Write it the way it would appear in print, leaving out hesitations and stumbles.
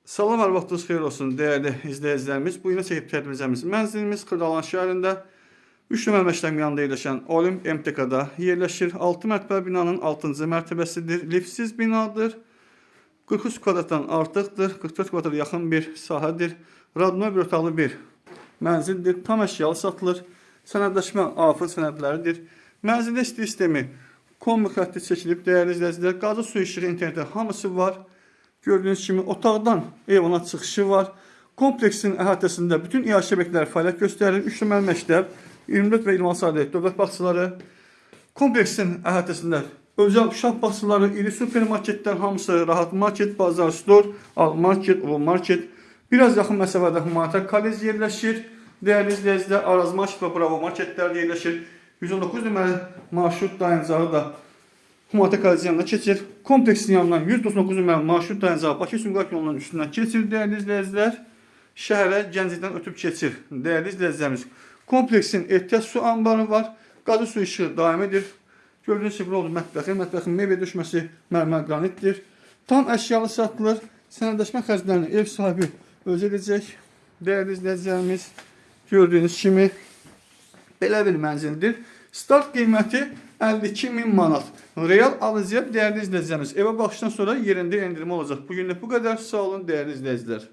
Salam, hər vaxtınız xeyir olsun dəyərli izləyicilərimiz. Bu günə çəkib təqdimimiz mənzilimiz Xırdalan şəhərində 3 nömrə məktəbin yanında yerləşən Olimp MTK-da yerləşir. 6 mərtəbəli binanın 6-cı mərtəbəsidir. Liftsiz binadır. 43 kvadratdan artıqdır. 44 kvadrata yaxın bir sahədir. Radno bir otaqlı bir mənzildir. Tam əşyalı satılır. Sənədləşmə afır sənədləridir. Mənzildə isti sistemi kombi xətti çəkilib. Dəyərli izləyicilər, qazı, su, işığı, interneti hamısı var. Gördüğünüz kimi otaqdan evına çıxışı var. Kompleksin əhatəsində bütün iaşə obyektləri fəaliyyət göstərir. 3 nömrəli məktəb, 24 və 26 saylı dövlət bağçaları. Kompleksin əhatəsində özəl uşaq bağçaları, iri supermarketlər hamısı, rahat market, bazar, stor, al market, ulu market. Biraz yaxın məsafədə humanitar kollec yerləşir. Dəyərli izləyicilər, Araz market və Bravo marketlər yerləşir. 119 nömrəli marşrut dayanıcağı da humanitar kollecin yanına keçir. Kompleksin yanından 199 nömrəli marşrut dayanıcağı Bakı Sumqayıt yolunun üstündən keçir. Dəyərli izləyicilər, şəhərə Gəncədən ötüb keçir. Dəyərli izləyicilərimiz, kompleksin ehtiyac su anbarı var. Qazı, su, işığı daimidir. Gördüyünüz kimi oldu mətbəxin mebel düşməsi mərmər qranitdir. Tam əşyalı satılır. Sənədləşmə xərclərini ev sahibi özü edəcək. Dəyərli izləyicilərimiz, gördüyünüz kimi belə bir mənzildir. Start qiyməti 52.000 manat. Real alıcıya dəyərli izləyicilərimiz, evə baxışdan sonra yerində endirim olacaq. Bugünlük bu qədər. Sağ olun dəyərli izləyicilər.